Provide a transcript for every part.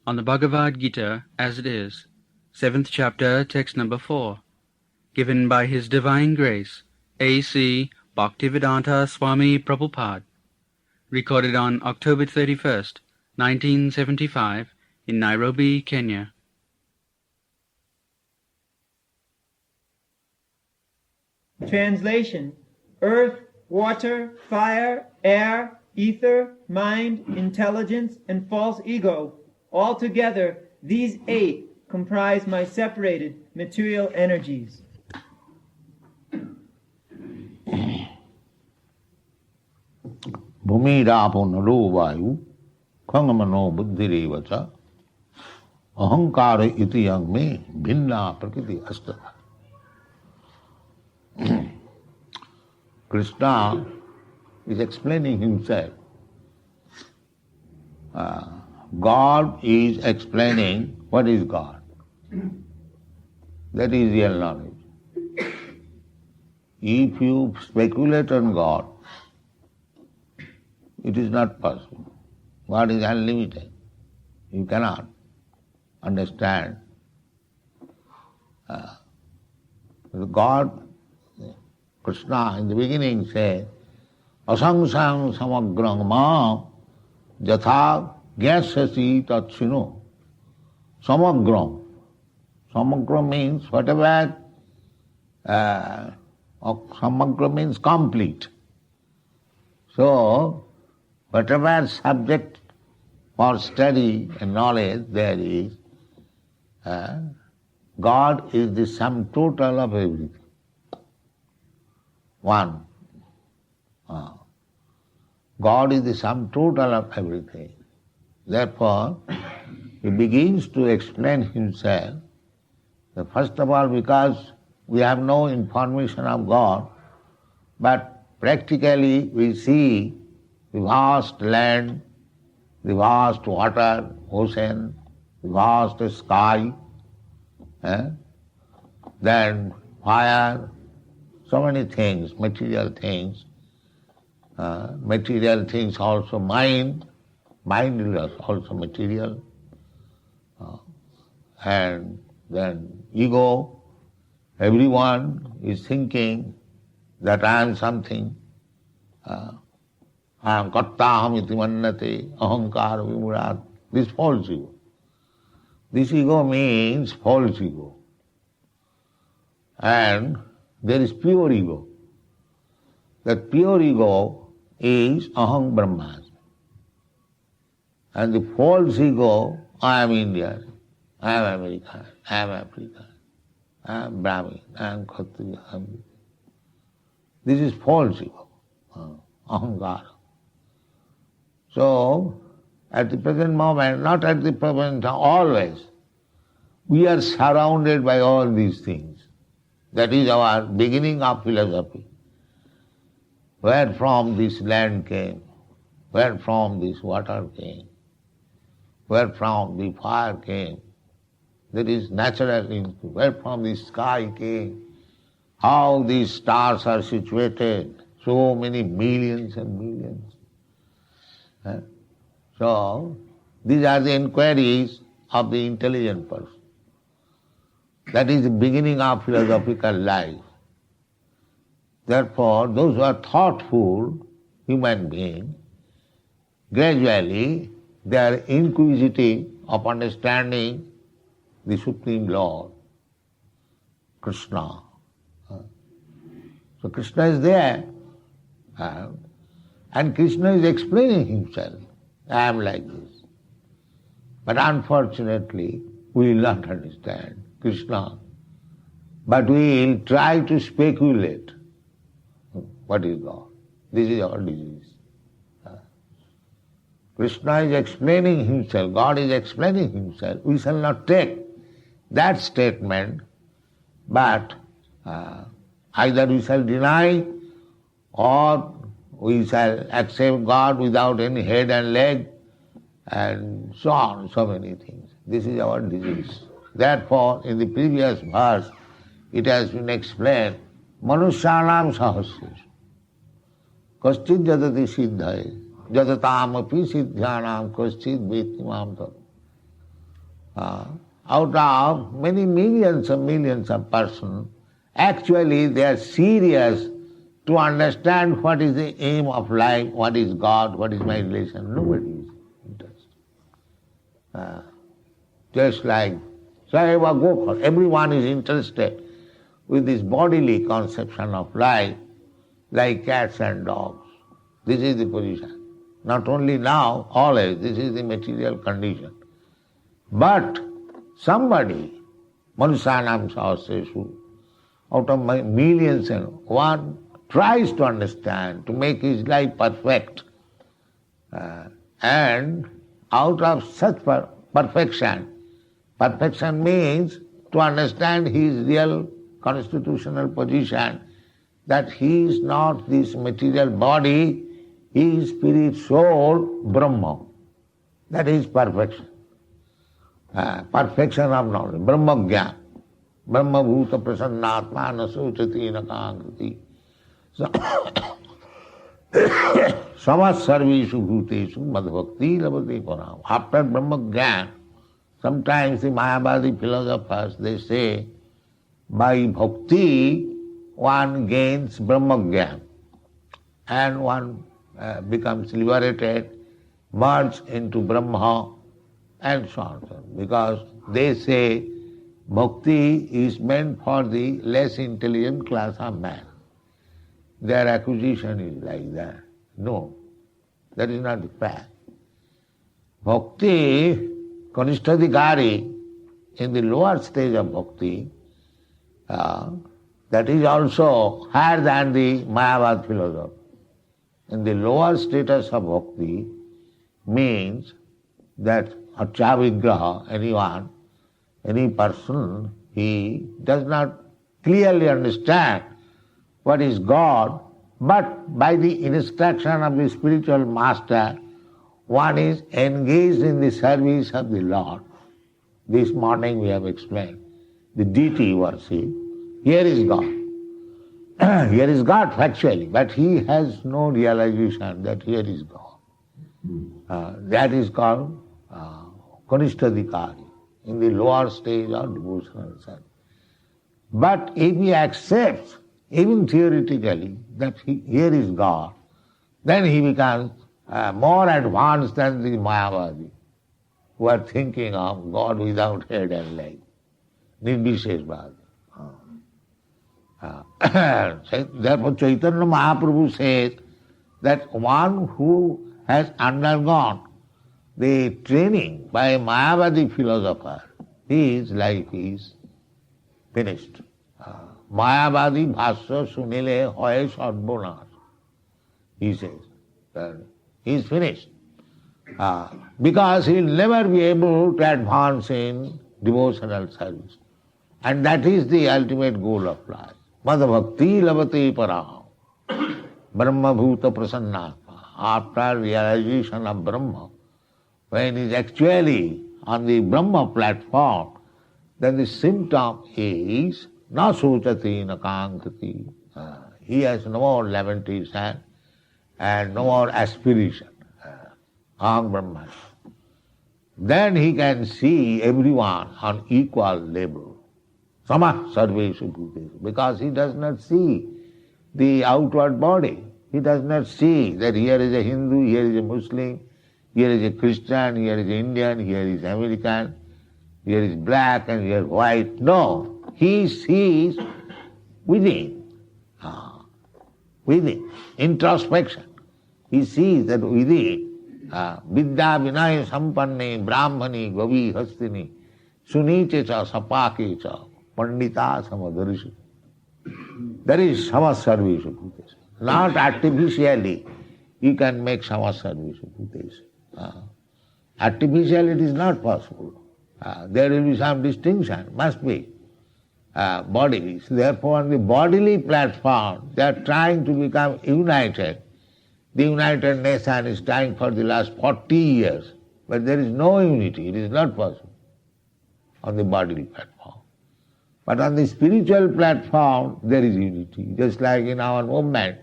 on the Bhagavad Gita as it is, 7th chapter, text number 4, given by His Divine Grace, A.C. Bhaktivedanta Swami Prabhupada, recorded on October 31st, 1975, in Nairobi, Kenya. Translation: Earth, water, fire, air, ether, mind, intelligence, and false ego. Altogether, these 8 comprise my separated material energies. Bhumirapo naro vayu khangamano buddhirevacha ahankara iti yang me bhinna prakriti astata. Krishna is explaining himself. God is explaining what is God. That is real knowledge. If you speculate on God, it is not possible. God is unlimited. You cannot understand. God, Krishna in the beginning said, Asangsang samagrang ma jatha gyasasi tatshino. Samagram. Samagram means whatever, samagram means complete. So, whatever subject for study and knowledge there is, God is the sum total of everything. One. God is the sum total of everything. Therefore, he begins to explain himself, first of all because we have no information of God, but practically we see the vast land, the vast water, ocean, the vast sky, then fire, so many things, material things also mind is also material, and then ego, everyone is thinking that I am something, I am kartaham iti mannate, ahankara vimurat, this false ego. This ego means false ego. And there is pure ego. That pure ego is aham brahmasmi. And the false ego, I am Indian, I am American, I am African, I am Brahmin, I am Kshatriya, I am... This is false ego, ahankara. So, at the present moment, not at the present, always, we are surrounded by all these things. That is our beginning of philosophy. Where from this land came, where from this water came, where from the fire came, that is natural instinct, where from the sky came, how these stars are situated, so many millions and millions. So, these are the inquiries of the intelligent person. That is the beginning of philosophical life. Therefore, those who are thoughtful human beings, gradually they are inquisitive of understanding the Supreme Lord, Krishna. So Krishna is there, and Krishna is explaining himself. I am like this. But unfortunately, we will not understand Krishna. But we will try to speculate. What is God? This is our disease. Krishna is explaining himself, God is explaining himself. We shall not take that statement, but either we shall deny or we shall accept God without any head and leg, and so on, so many things. This is our disease. Therefore, in the previous verse, it has been explained, Manusyanam sahasya kaschid jadati siddhaye jadatam api siddhyanam kaschid veti mam tat. out of many millions of persons, actually they are serious to understand what is the aim of life, what is God, what is my relation. Nobody is interested. Just like Saheba Gokul, everyone is interested with this bodily conception of life, like cats and dogs. This is the position. Not only now, always, this is the material condition. But somebody, Manusanam Sahasresu, out of millions and one tries to understand, to make his life perfect. And out of such perfection means to understand his real constitutional position, that he is not this material body, he is spirit, soul, Brahma. That is perfection. Perfection of knowledge, Brahma Gyan. Brahma Bhuta Prasannatma na sochati na kankriti. Samas sarveshu bhuteshu madhbhakti labhati param. After Brahma Gyan, sometimes the Mayavadi philosophers, they say, by bhakti one gains Brahma Gyan and one becomes liberated, merged into Brahma and so on. Because they say bhakti is meant for the less intelligent class of man. Their acquisition is like that. No, that is not the fact. Bhakti, Kanishtadhikari, in the lower stage of bhakti, that is also higher than the Mayavad philosophy. In the lower status of bhakti means that Achavigraha, anyone, any person, he does not clearly understand what is God, but by the instruction of the spiritual master, one is engaged in the service of the Lord. This morning we have explained the deity worship. Here is God. Here is God factually, but he has no realization that here is God. That is called Kanishtadhikari, in the lower stage of devotional service. But if he accepts, even theoretically, that here is God, then he becomes more advanced than the Mayavadi, who are thinking of God without head and leg. Nirbisheshvadi. Therefore Chaitanya Mahaprabhu says that one who has undergone the training by a Mayavadi philosopher, his life is finished. Mayavadi bhasya sunile hoye sarvanash. He says that he is finished. Because he will never be able to advance in devotional service. And that is the ultimate goal of life. Madhbhakti labhati param. Brahma bhuta prasannatma. After realization of Brahma, when he is actually on the Brahma platform, then the symptom is na sochati na kankriti. He has no more lamentation and no more aspiration. Aham Brahma. Then he can see everyone on equal level. Samah sarveshu bhuteshu. Because he does not see the outward body. He does not see that here is a Hindu, here is a Muslim, here is a Christian, here is Indian, here is American, here is black and here is white. No, he sees within. Within. Introspection. He sees that within. Vidya vinaya sampanne brahmani gavi hastini suniche cha sapake cha pandita samadarshi. There is samasarveshu bhuteshu. Not artificially you can make samasarveshu bhuteshu. Artificially it is not possible. There will be some distinction, must be. Bodies. Therefore on the bodily platform they are trying to become united. The United Nation is trying for the last 40 years, but there is no unity. It is not possible on the bodily platform. But on the spiritual platform, there is unity. Just like in our movement,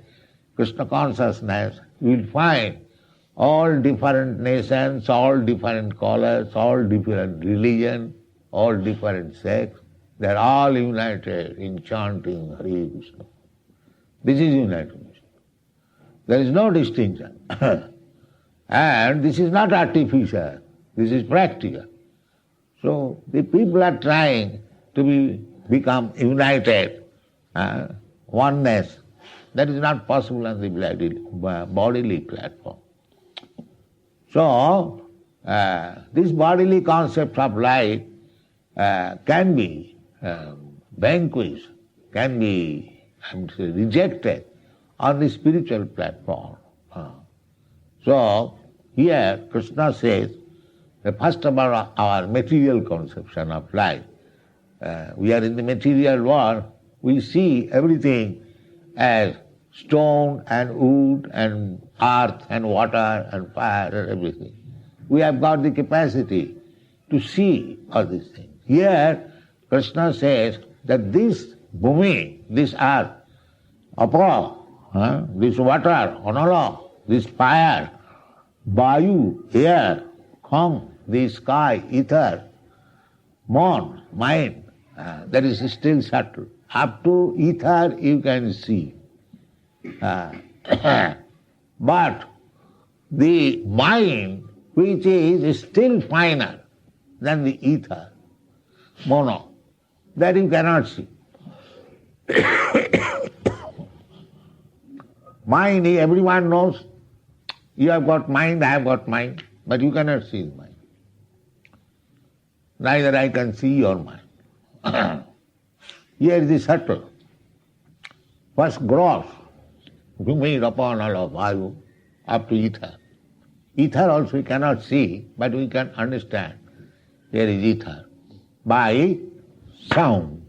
Krishna consciousness, you will find all different nations, all different colors, all different religion, all different sects, they are all united in chanting Hare Krishna. This is United Nation. There is no distinction. And this is not artificial, this is practical. So the people are trying to become united, oneness. That is not possible on the bodily platform. So, this bodily concept of life can be vanquished, can be rejected on the spiritual platform. So, here Krishna says, first of all, our material conception of life. We are in the material world, we see everything as stone and wood and earth and water and fire and everything. We have got the capacity to see all these things. Here, Krishna says that this bhumi, this earth, apa, this water, anala, this fire, vayu, air, kham, the sky, ether, mon, mind, that is still subtle. Up to ether you can see. But the mind, which is still finer than the ether, mono, that you cannot see. Mind, everyone knows, you have got mind, I have got mind, but you cannot see the mind. Neither I can see your mind. Here is the subtle. First gross, bhumi, rapa, nala, vayu, up to ether. Ether also we cannot see, but we can understand. There is ether. By sound.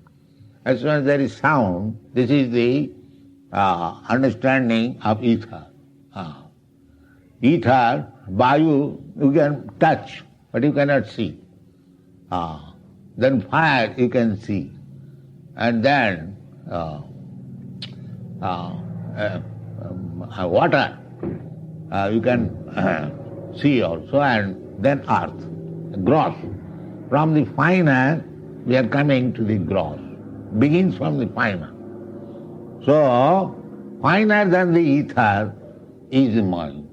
As soon as there is sound, this is the understanding of ether. Ether, vayu, you can touch, but you cannot see. Then fire you can see. And then water you can see also, and then earth, gross. From the finer we are coming to the gross. Begins from the finer. So, finer than the ether is the mind.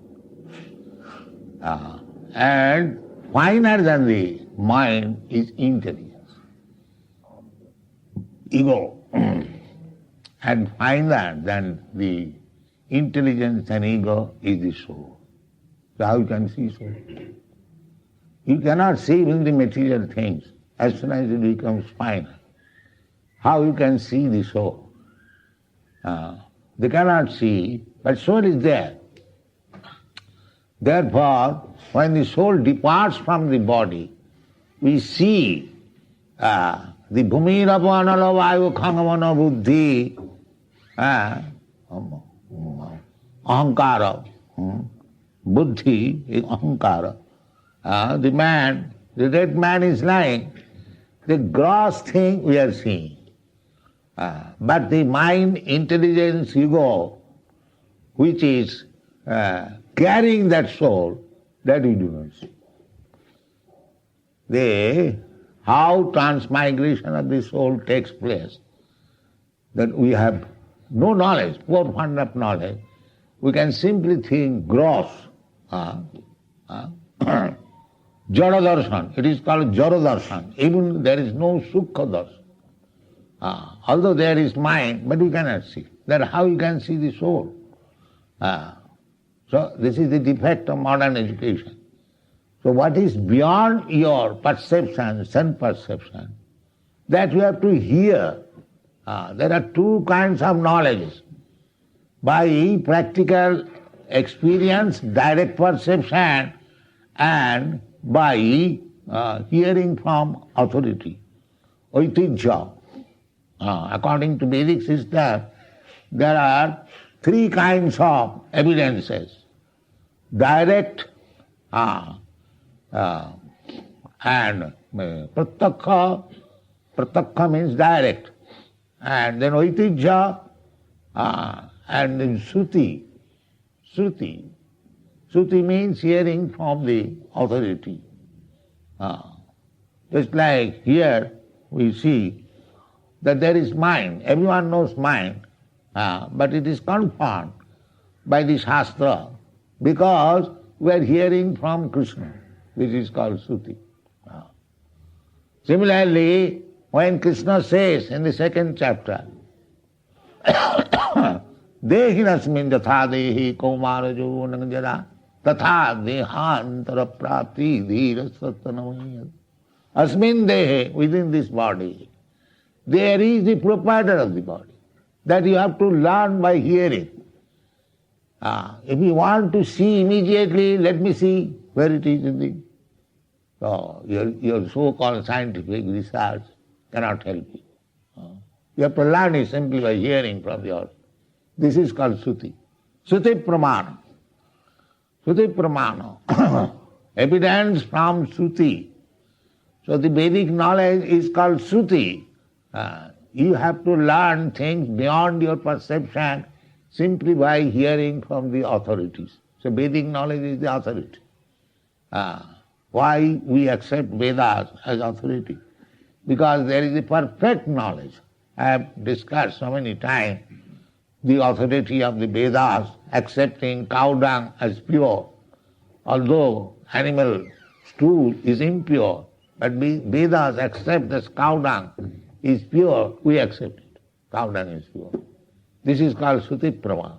And finer than the mind is intelligence. Ego. And finer than the intelligence and ego is the soul. So how you can see soul? You cannot see even the material things as soon as it becomes finer. How you can see the soul? They cannot see, but soul is there. Therefore, when the soul departs from the body, we see the bhumi, rapa, nala, vayu, khangamana, buddhi, ahankara, buddhi is ahankara. The man, the dead man is lying. The gross thing we are seeing. But the mind, intelligence, ego, which is carrying that soul, that we do not see. How transmigration of the soul takes place, that we have no knowledge, poor fund of knowledge. We can simply think gross. Jara darshan, it is called Jara darshan. Even there is no Sukha darshan. Although there is mind, but we cannot see. That how you can see the soul. So this is the defect of modern education. So what is beyond your perception, sense perception, that you have to hear. There are two kinds of knowledge. By practical experience, direct perception, and by hearing from authority, oitijya. According to Vedic system, there are three kinds of evidences. Direct and pratyakha. Pratyakha means direct. And then oitijya and then Shruti. Shruti. Shruti means hearing from the authority. Just like here we see that there is mind. Everyone knows mind, but it is confirmed by the Shastra because we are hearing from Krishna. This is called Shruti. Similarly, when Krishna says in the second chapter, Dehinasmin jatha dehi kaumarajo nangjara tatha dehantara prapti dhira sattanamaya. Asmin dehe, within this body, there is the proprietor of the body. That you have to learn by hearing. If you want to see immediately, let me see where it is in the... So your so-called scientific research cannot help you. You have to learn it simply by hearing from the author. This is called Shruti. Shruti Pramana. Shruti Pramana. Evidence from Shruti. So the Vedic knowledge is called Shruti. You have to learn things beyond your perception simply by hearing from the authorities. So Vedic knowledge is the authority. Why we accept Vedas as authority? Because there is a perfect knowledge. I have discussed so many times the authority of the Vedas accepting cow dung as pure. Although animal stool is impure, but Vedas accept that cow dung is pure, we accept it. Cow dung is pure. This is called Shruti Praman.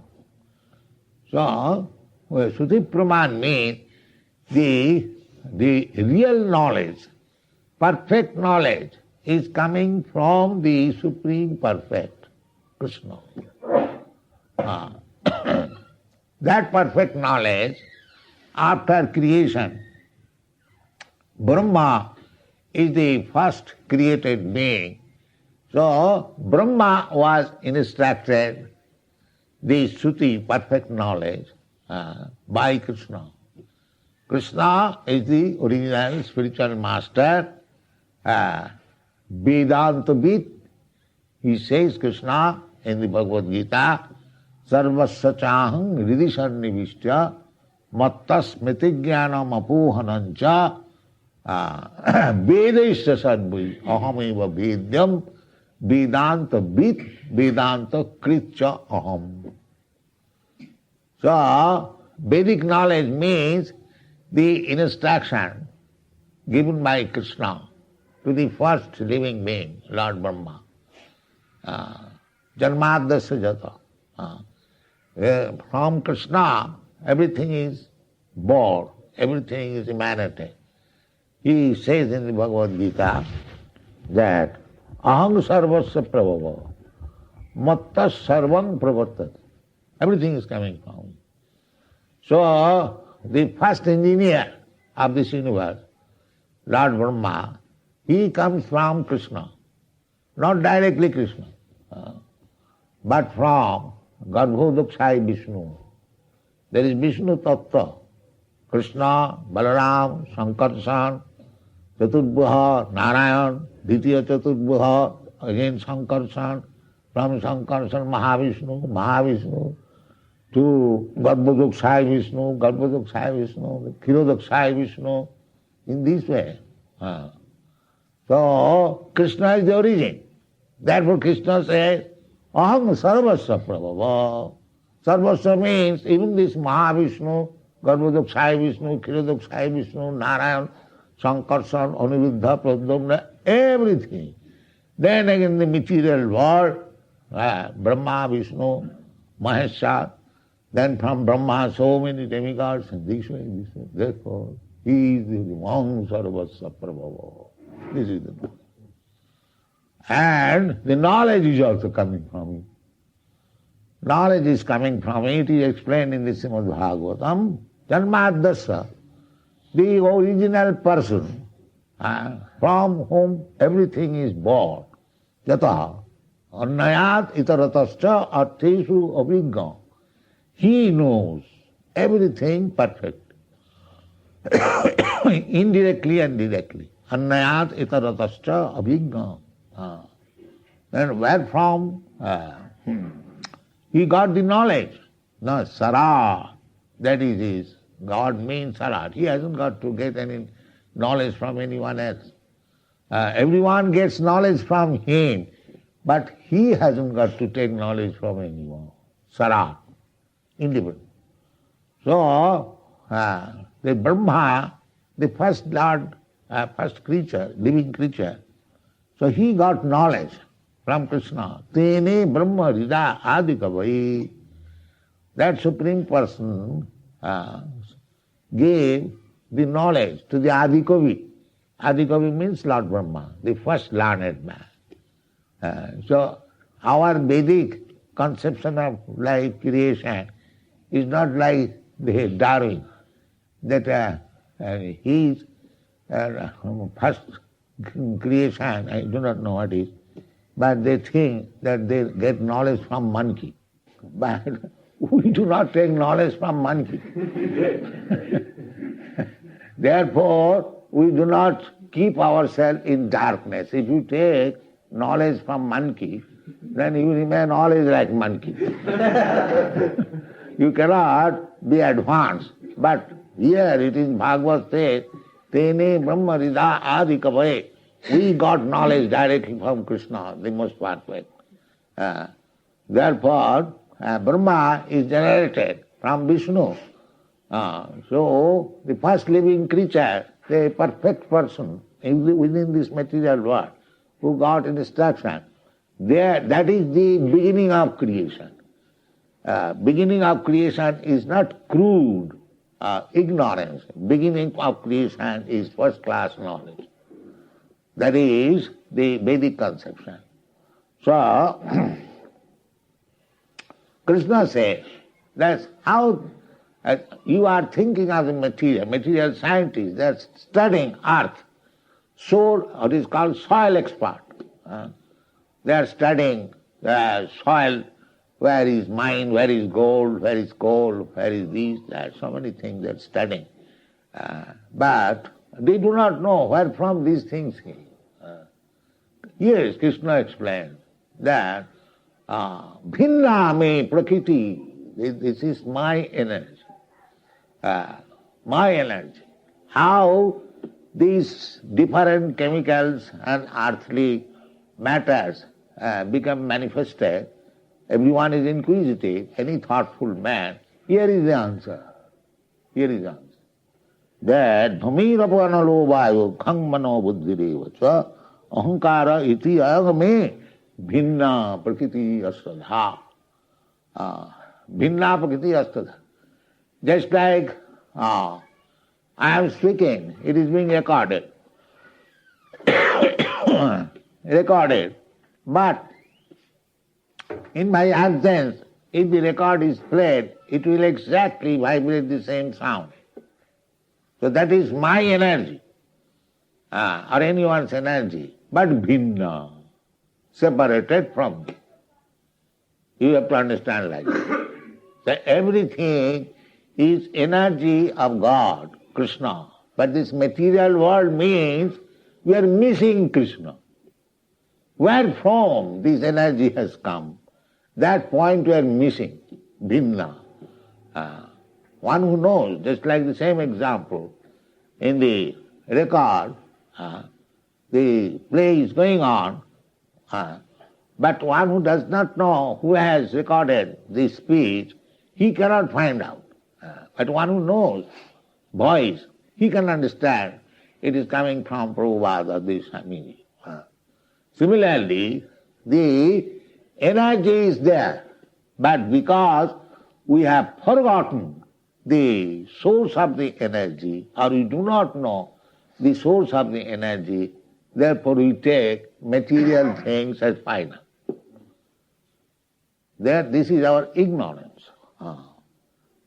So, Shruti Praman means the real knowledge, perfect knowledge is coming from the Supreme Perfect, Krishna. That perfect knowledge, after creation, Brahma is the first created being. So, Brahma was instructed the Shruti, perfect knowledge, by Krishna. Krishna is the original spiritual master, Vedanta-vid. He says, Krishna, in the Bhagavad Gita, Sarvasya chaham hridisannivishya mattas smritigyanam apohanancha vedaisya sadbhi ahameva vedyam Vedanta-vid Vedanta-kritya aham. So, Vedic knowledge means the instruction given by Krishna to the first living being, Lord Brahma. Janmadasya jata. From Krishna, everything is born, everything is emanated. He says in the Bhagavad Gita that aham sarvasya prabhava matta sarvam pravartat. Everything is coming from me. So, the first engineer of this universe, Lord Brahma, he comes from Krishna. Not directly Krishna, but from Garbhodakshai Vishnu. There is Vishnu Tattva, Krishna, Balaram, Sankarsan, Chaturbhuha, Narayan, Ditiya Chaturbhuha, again Sankarsan, from Sankarsan Mahavishnu, to Garbhodakshai Vishnu, Kshirodakshai Vishnu, in this way. So, Krishna is the origin. Therefore Krishna says, aham sarvasya prabhava. Sarvasya means even this Mahavishnu, Garbhodakshai Vishnu, Kshirodakshai Vishnu, Narayan, Sankarsan, Aniruddha, Pradyumna, everything. Then again the material world, Brahma, Vishnu, Mahesha, then from Brahma so many demigods, and this way. Therefore, he is the Aham sarvasya prabhava. This is the knowledge. And the knowledge is also coming from him. Knowledge is coming from him. It is explained in the Srimad Bhagavatam. Janmadasya, the original person from whom everything is born. Yataha annayat itaratascha artheshu abhigna. He knows everything perfect. Indirectly and directly. Annayat itaratascha abhigna. Then where from he got the knowledge? No, Sara, that is his God means Sarat. He hasn't got to get any knowledge from anyone else. Everyone gets knowledge from him, but he hasn't got to take knowledge from anyone. Sarat, independent. So, the Brahma, the first Lord, first creature, living creature, so he got knowledge from Krishna. Tene Brahma Rida Adikavai. That Supreme Person gave the knowledge to the Adikavi. Adikavi means Lord Brahma, the first learned man. So our Vedic conception of life creation is not like the Darwin, that his first creation, I do not know what is, but they think that they get knowledge from monkey. But we do not take knowledge from monkey. Therefore, we do not keep ourselves in darkness. If you take knowledge from monkey, then you remain always like monkey. You cannot be advanced. But here it is Bhagavad says, Tene Brahma Rida Adikavai. We got knowledge directly from Krishna, the most perfect. Therefore, Brahma is generated from Vishnu. So, the first living creature, the perfect person within this material world, who got instruction, that is the beginning of creation. Beginning of creation is not crude ignorance. Beginning of creation is first class knowledge. That is the Vedic conception. So, Krishna says, that's how you are thinking of the material scientists, they are studying earth, soil, what is called soil expert. They are studying the soil, where is mine, where is gold, where is coal, where is this, that, so many things they are studying. But they do not know where from these things came. Yes, Krishna explained that bhinna me prakriti, this is my energy. My energy. How these different chemicals and earthly matters become manifested, everyone is inquisitive, any thoughtful man, here is the answer. Here is the answer. That bhamirapo analo vayu khang mano buddhirevacha ahankara iti agame bhinna prakriti astadha. Bhinna prakriti astadha. Just like I am speaking, it is being recorded. Recorded. But in my absence, if the record is played, it will exactly vibrate the same sound. So that is my energy, or anyone's energy, but bhinna, separated from me. You have to understand like that. So everything is energy of God, Krishna. But this material world means we are missing Krishna. Where from this energy has come, that point we are missing, bhinna. One who knows, just like the same example, in the record, the play is going on, but one who does not know who has recorded this speech, he cannot find out. But one who knows voice, he can understand it is coming from Prabhupada, this meaning. Similarly, the energy is there, but because we have forgotten the source of the energy, or we do not know the source of the energy, therefore we take material things as final. This is our ignorance.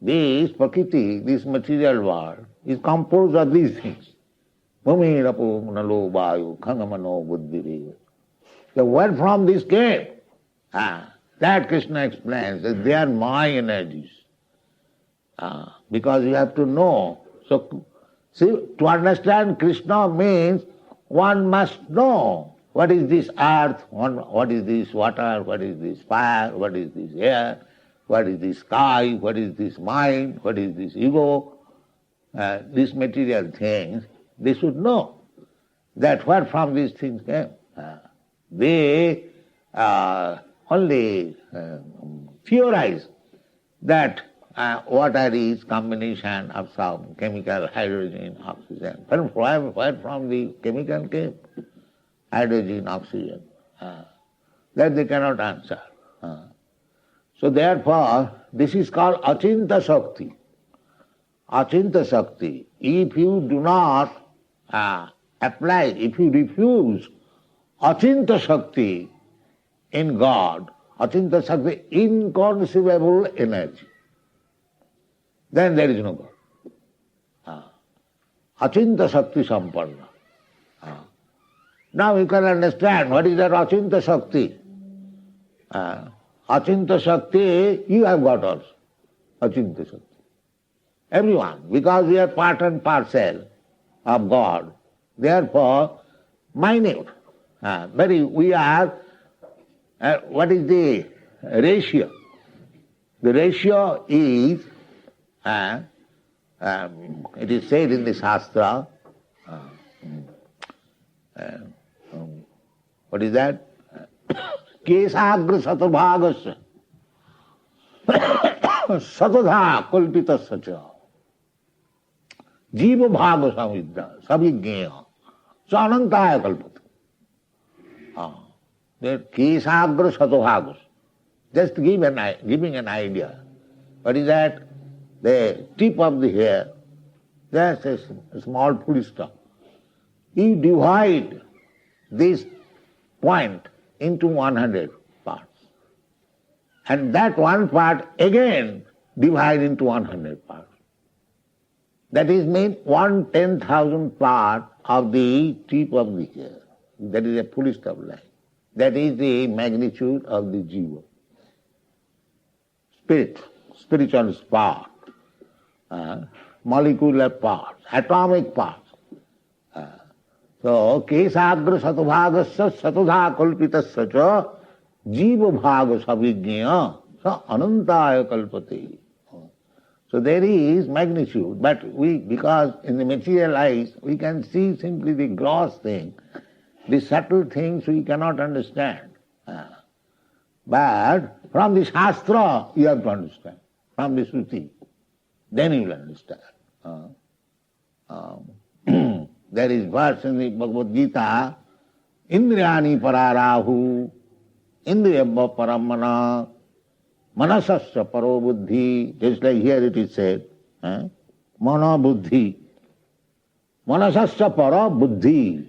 This prakriti, this material world, is composed of these things. Bhumi rapo nalo vayu khangamano buddhire. So where from this came? That Krishna explains that they are my energies. Because you have to know. So, see, to understand Krishna means one must know what is this earth, what is this water, what is this fire, what is this air, what is this sky, what is this mind, what is this ego. these material things, they should know that where from these things came. They only theorize that water is combination of some chemical, hydrogen, oxygen. Where from the chemical came? Hydrogen, oxygen. That they cannot answer. So therefore, this is called Achinta Shakti. Achinta Shakti. If you do not apply, if you refuse Achinta Shakti in God, Achinta Shakti, inconceivable energy, then there is no God. Achinta Shakti Sampanna. Now you can understand what is that Achinta Shakti. Achinta Shakti, you have got also. Achinta Shakti. Everyone, because we are part and parcel of God, therefore, minute. We are, what is the ratio? The ratio is, it is said in the Shastra, what is that? Kesagra satobhagasya satadha kalpitasya cha jiva bhaga samvidya sabhigneya sa anantaya kalpata. That kesagra satobhagasya. Just giving an idea. What is that? The tip of the hair, just a small full stop. You divide this point into 100 parts. And that one part again divide into 100 parts. That is mean 1/10,000 part of the tip of the hair. That is a full stop line. That is the magnitude of the jiva. Spiritual part, molecular parts, atomic parts. So, kesagra satobhagasya satudha kalpitasya cha jiva bhaga savigneya sa anantaya kalpate. So there is magnitude, but because in the material eyes, we can see simply the gross thing. The subtle things we cannot understand. But from the Shastra, you have to understand. From the Shruti, then you will understand. There is verse in the Bhagavad Gita, Indriyani pararahu, Indriyabha paramana, manasasya paro buddhi. Just like here it is said, mana buddhi. Manasasya paro buddhi.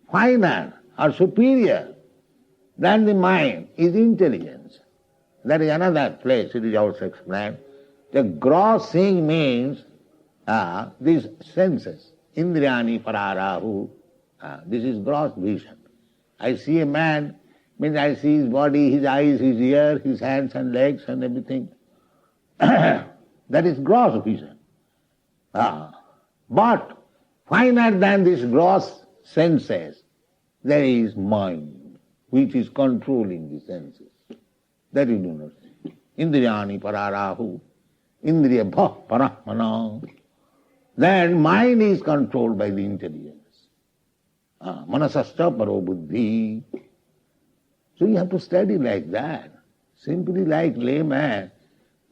Finer or superior than the mind is intelligence. That is another place, it is also explained. The gross thing means these senses, Indriyani pararahu. This is gross vision. I see a man, means I see his body, his eyes, his ear, his hands and legs and everything. That is gross vision. But finer than this gross senses, there is mind, which is controlling the senses. That you do not see. Indriyani pararahu, indriyabha paramana. Then mind is controlled by the intelligence. Manasasya paro buddhi. So you have to study like that. Simply like layman,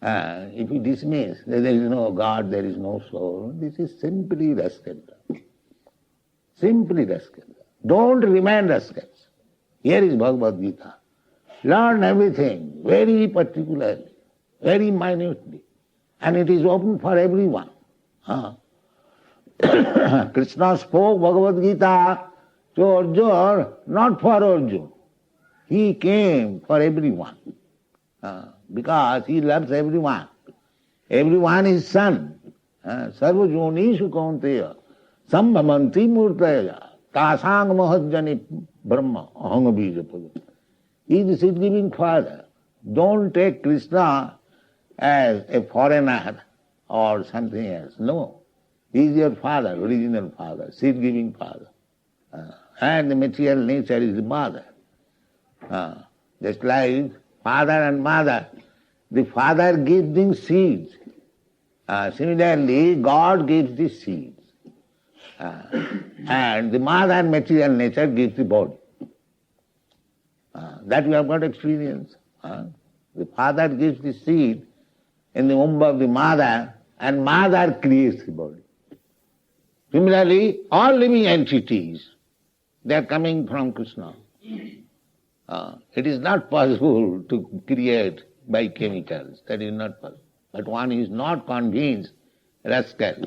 if you dismiss that there is no God, there is no soul, this is simply rascal. Simply rascal. Don't remain rascals. Here is Bhagavad Gita. Learn everything very particularly, very minutely. And it is open for everyone. Krishna spoke Bhagavad Gita to Arjuna, not for Arjuna. He came for everyone. Because he loves everyone. Everyone is son. Sarva jonishu kaunteya sambhamanti murtaya tasang mahajjani brahma ahanga bija pada. He is the seed-giving father. Don't take Krishna as a foreigner or something else. No. He is your father, original father, seed-giving father. And the material nature is the mother. Just like father and mother, the father gives the seeds. Similarly, God gives the seeds, and the mother material nature gives the body. That we have got experience. The father gives the seed in the womb of the mother, and mother creates the body. Similarly, all living entities, they are coming from Krishna. It is not possible to create by chemicals. That is not possible. But one is not convinced, rascal.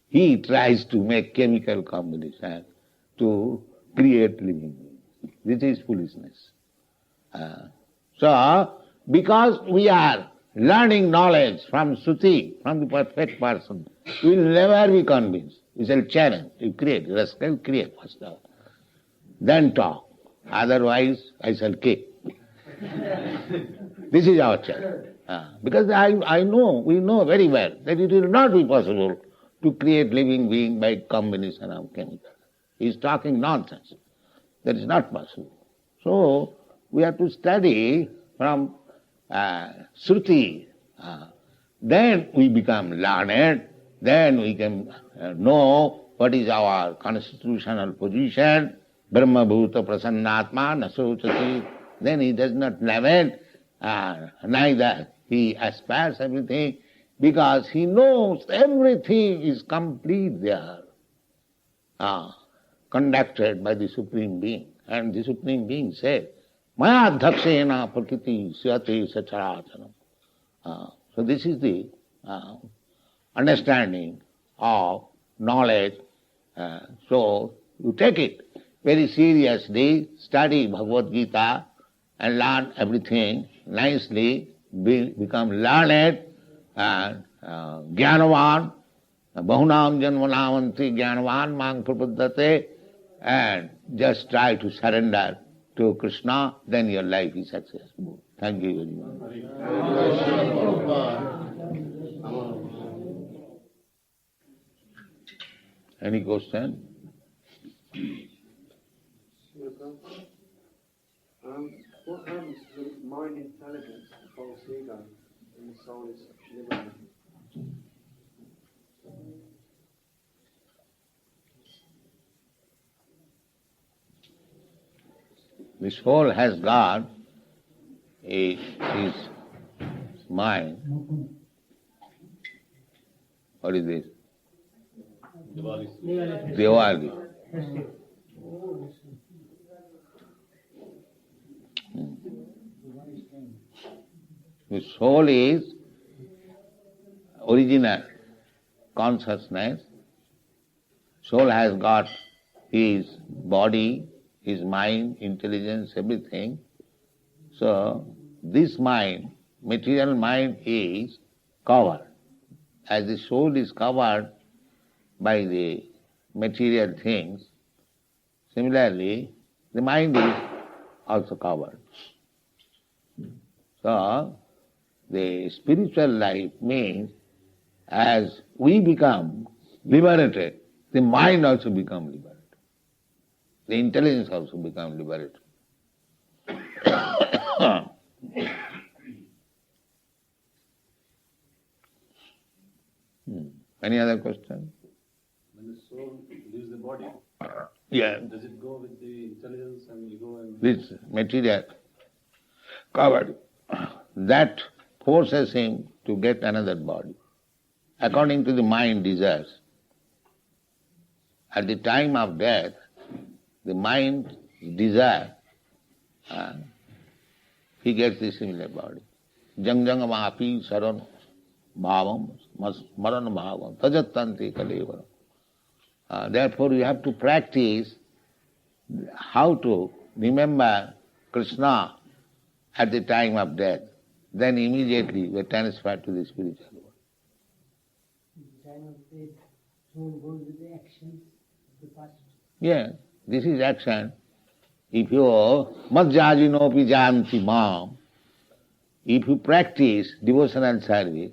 He tries to make chemical combination to create living beings. This is foolishness. So, because we are learning knowledge from Shruti, from the perfect person, we will never be convinced. We shall challenge, you create, rascal, create first of all. Then talk. Otherwise, I shall kick. This is our challenge. Because we know very well that it will not be possible to create living being by combination of chemicals. He is talking nonsense. That is not possible. So, we have to study from Shruti. Then we become learned. Then we can know what is our constitutional position. Brahma bhuta prasannatma nasochati. Then he does not lament, neither he aspires everything, because he knows everything is complete there, conducted by the Supreme Being. And the Supreme Being said, Maya dhakshena prakriti syate sacharachanam. So this is the understanding of knowledge. So you take it very seriously, study Bhagavad Gita and learn everything nicely, become learned and jnanavan, bahunam janmanavanti jnanavan mang prapaddate, and just try to surrender to Krishna, then your life is successful. Thank you very much. Any question? What happens to the mind intelligence, the false ego, when the soul is liberated? The soul has got his mind. What is this? Devali. The soul is original consciousness. Soul has got his body, his mind, intelligence, everything. So this mind, material mind, is covered. As the soul is covered by the material things, similarly, the mind is also covered. So, the spiritual life means as we become liberated, the mind also becomes liberated. The intelligence also becomes liberated. Any other question? When the soul leaves the body, Yeah. does it go with the intelligence and ego and... This material covered, that forces him to get another body, according to the mind desires. At the time of death, the mind desire, he gets the similar body. Jang jang maapi saran bhavam maran bhavam tajattanti kalevaram. Therefore you have to practice how to remember Krishna at the time of death. Then immediately we are transferred to the spiritual world. At the time of death, soul goes with the actions of the past. Yeah, this is action. If you madhyajinopi janti mam, if you practice devotional service,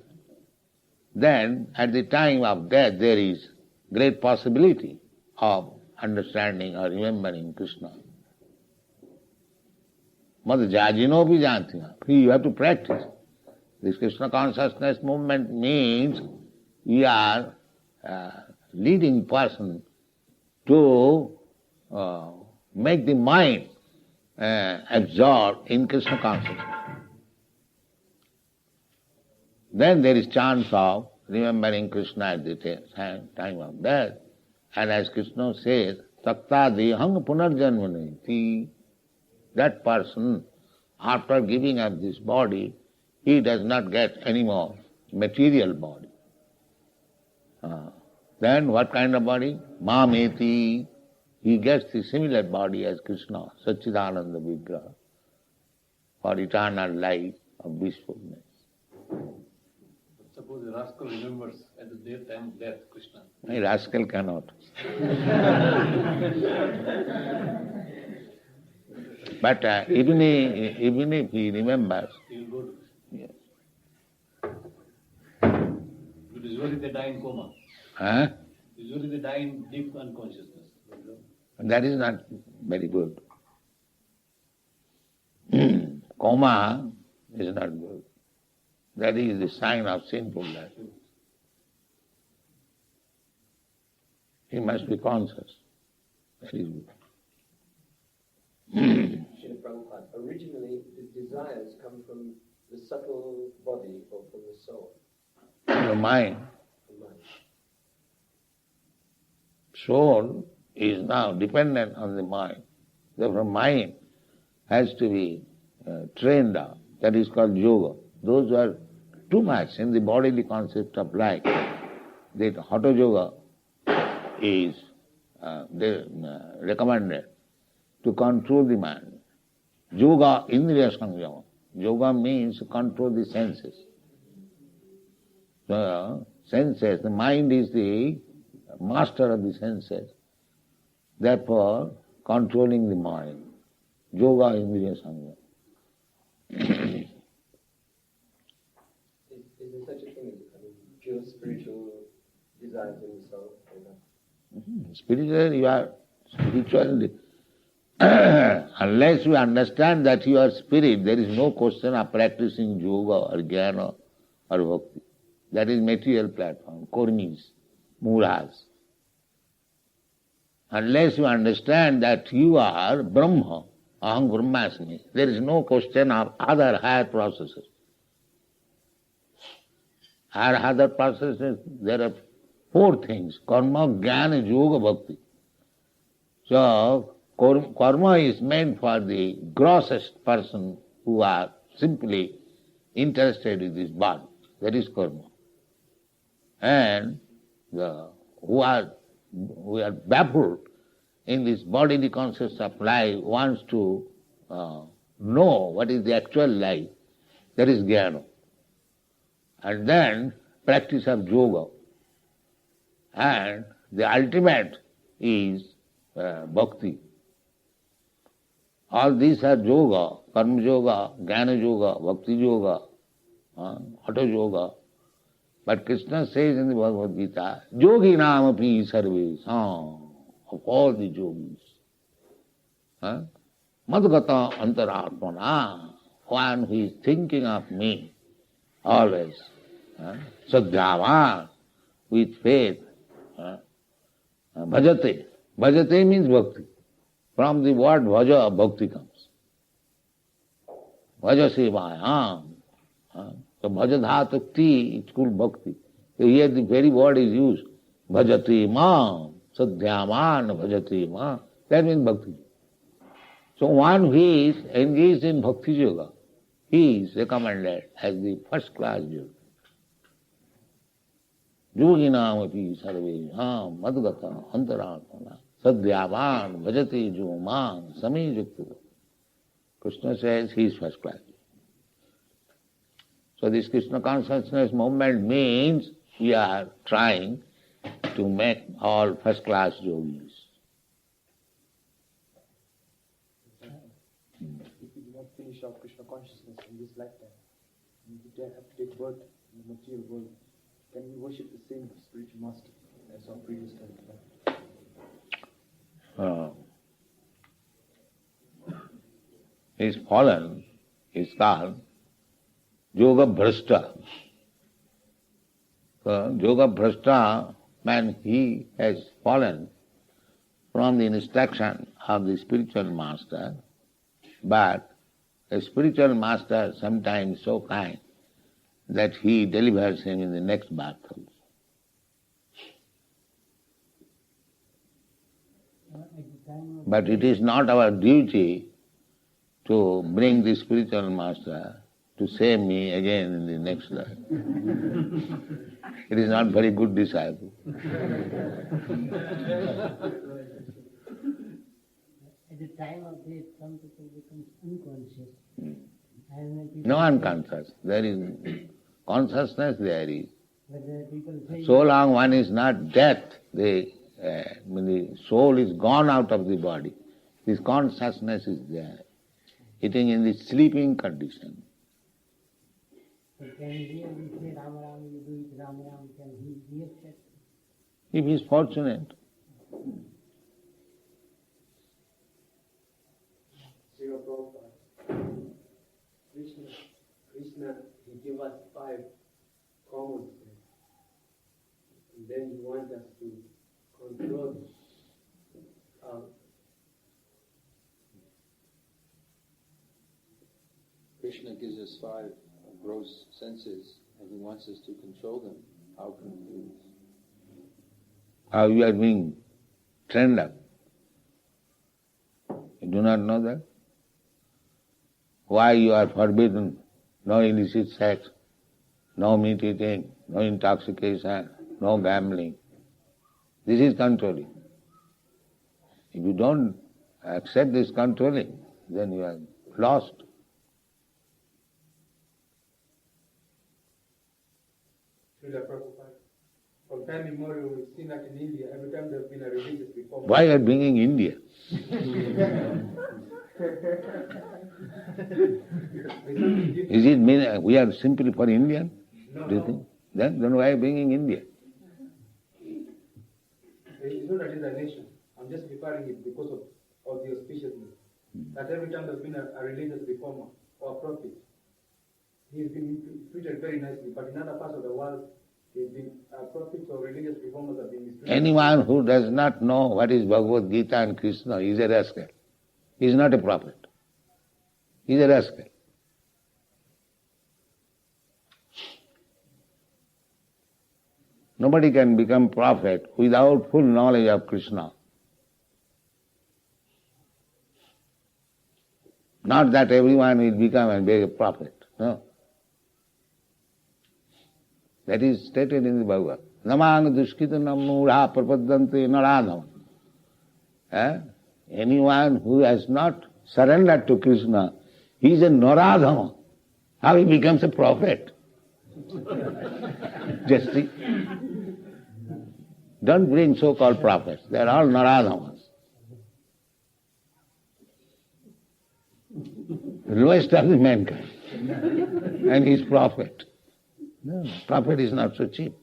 then at the time of death there is great possibility of understanding or remembering Krishna. Madhyajinopi janti mam. You have to practice. This Krishna consciousness movement means we are leading person to make the mind absorb in Krishna consciousness. Then there is chance of remembering Krishna at the time of death. And as Krishna says, Takta dehang punarjanmaneti. That person, after giving up this body, he does not get any more material body. Then what kind of body? Mameti. He gets the similar body as Krishna, Satchidananda Vigraha, for eternal life of blissfulness. Suppose the rascal remembers at the time of death Krishna. A rascal cannot. But even if he remembers, He will go to Krishna. yes. Usually they die in coma. Huh? Usually they die in deep unconsciousness. That is not very good. Coma is not good. That is the sign of sinful life. He must be conscious. That is good. Srila Prabhupada, originally the desires come from the subtle body or from the soul? The mind. The mind. Soul is now dependent on the mind. Therefore, mind has to be trained up. That is called yoga. Those who are too much in the bodily concept of life, that hatha yoga is recommended to control the mind. Yoga indriya samyama. Yoga means to control the senses. The senses, the mind is the master of the senses. Therefore, controlling the mind. Yoga indriya samyama. Is there such a thing as pure spiritual desires in the soul? Spiritual, you are spiritual. Unless you understand that you are spirit, there is no question of practicing yoga or jnana or bhakti. That is material platform, kormis, muras. Unless you understand that you are Brahma, aham brahmasmi, there is no question of other higher processes. Other processes, there are 4 things: karma, jnana, yoga, bhakti. So, karma is meant for the grossest person who are simply interested in this body. That is karma. And who are baffled in this bodily concept of life, wants to know what is the actual life. That is jnana. And then practice of yoga. And the ultimate is bhakti. All these are yoga, karma yoga, jnana yoga, bhakti yoga, hatha yoga. But Krishna says in the Bhagavad Gita, yogi namapi sarves, of all the yogis. Madhgata antaratmana, one who is thinking of me always. Sadhyava, with faith. Bhajate. Bhajate means bhakti. From the word bhaja, bhakti comes. Bhaja sevayam. So bhaja dhatukti, it's called bhakti. So here the very word is used. Bhajate ma, sadhyaman bhajate ma. That means bhakti. So one who is engaged in bhakti yoga, he is recommended as the first class yogi. Yoginam api sarve madgata antaratmana sadhyavan bhajate jomam same yukta. Krishna says he is first class. So this Krishna consciousness movement means we are trying to make all first class yogis. If we do not finish our Krishna consciousness in this lifetime, and we have to take birth in the material world, can we worship the same spiritual master as our previous life? His fallen is called Yoga Bhrashta. So, yoga bhrashta, man, he has fallen from the instruction of the spiritual master, but a spiritual master sometimes so kind that he delivers him in the next birth also. But it is not our duty to bring the spiritual master to save me again in the next life. It is not very good disciple. At the time of death, some people become unconscious. And when people No unconscious. There is consciousness there is. But people say So long one is not dead, the soul is gone out of the body. This consciousness is there. It is in the sleeping condition. so can he really say Ram Ram, you do it Ram Ram, can he accept? If he is fortunate. Srila Prabhupada, Krishna, he gave us 5 common sense. And then he wants us to control them. Krishna gives us 5 gross senses and he wants us to control them. How can we do this? How you are being trained up. You do not know that? Why you are forbidden? No illicit sex, no meat eating, no intoxication, no gambling. This is controlling. If you don't accept this controlling, then you are lost. Srila Prabhupada, from time immemorial, we've seen that in India, every time there's been a religious reform. Why you are bringing India? Is it mean we are simply for Indian? No, Do you think? Then why are you bringing India? It's not that it's a nation. I'm just referring it because of the auspiciousness. That every time there's been a religious reformer or a prophet, he's been treated very nicely. But in other parts of the world, he's been prophets or religious reformers have been mistreated. Anyone who does not know what is Bhagavad Gita and Krishna is a rascal. He is not a prophet. He is a rascal. Nobody can become prophet without full knowledge of Krishna. Not that everyone will become and be a prophet. No. That is stated in the Bhagavad. Namang dushkita namura prapadante naradham. Anyone who has not surrendered to Krishna, he is a naradham. How he becomes a prophet? Just see. Don't bring so-called prophets. They are all naradhamas. The lowest of the mankind. And he is prophet. No, prophet is not so cheap.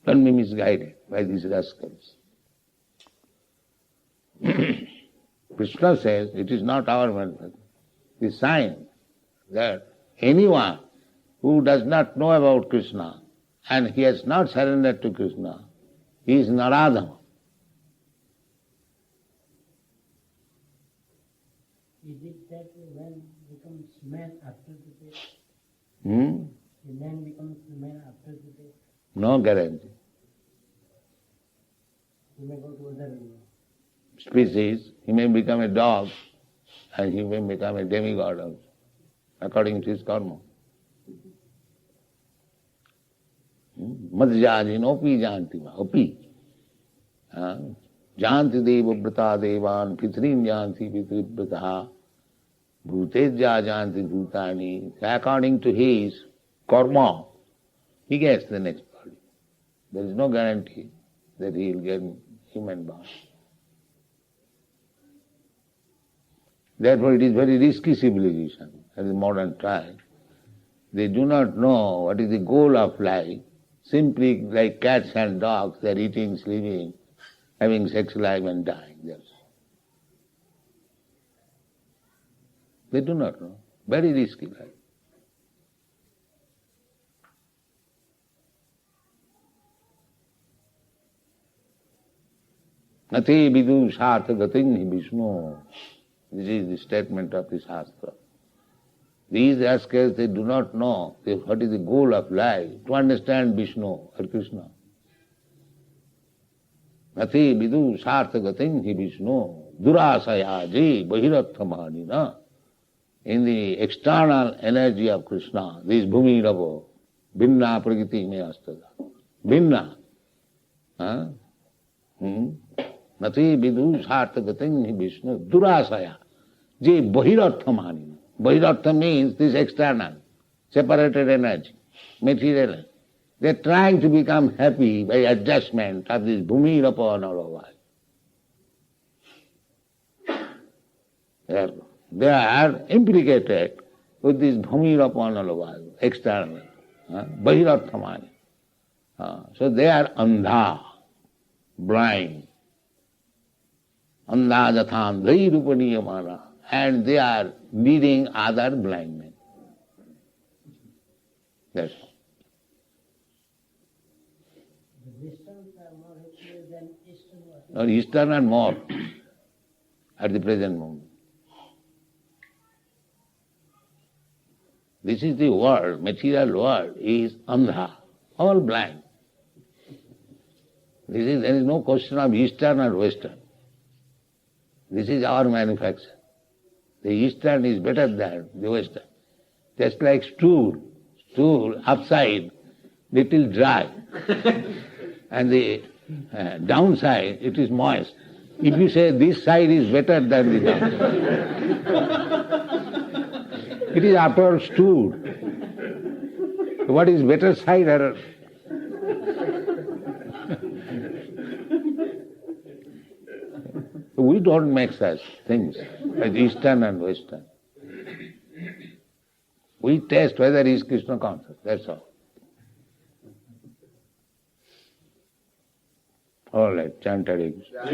Don't be misguided by these rascals. Krishna says it is not our method. The sign that anyone who does not know about Krishna and he has not surrendered to Krishna, he is naradhama. Is it that man becomes man after the death? The man becomes man after the death? No guarantee. He may go to other Species, he may become a dog and he may become a demigod also, according to his karma. Madhyajinopi janti va, opi. Janti deva brata devan, pitrin janti pitribrata, bhutejja janti bhutani. According to his karma, he gets the next body. There is no guarantee that he will get human body. Therefore it is very risky civilization at the modern time. They do not know what is the goal of life. Simply like cats and dogs, they are eating, sleeping, having sex life and dying. That's all. They do not know. Very risky life. Nati vidu sartha gatin Vishnu. This is the statement of the Shastra. These rascals, they do not know what is the goal of life, to understand Vishnu or Krishna. Nati vidu sartha gatin Vishnu. Durasayaji bahirathamanina. In the external energy of Krishna, this bhumi ravo, binna pragiti me astada. Binna. Nati vidu sartha gatin Vishnu. Durasaya. Je bahirathamanina. Bahiratha means this external, separated energy, material. They are trying to become happy by adjustment of this bhumi rapa and all over. They are implicated with this bhumi rapa and all over, external, bahirathamani. So they are andha, blind. Andha jathandhai rupaniyamana. And they are leading other blind men. That's all. The Westerns are more happier than Eastern was. No, Eastern are more at the present moment. This is the world, material world is andha, all blind. There is no question of Eastern or Western. This is our manufacture. The Eastern is better than the Western. Just like stool upside, little dry, and the downside, it is moist. If you say this side is better than the downside, it is after all stool. What is better side or we don't make such things as Eastern and Western. We test whether he is Krishna conscious, that's all. All right, chant Hare Krishna.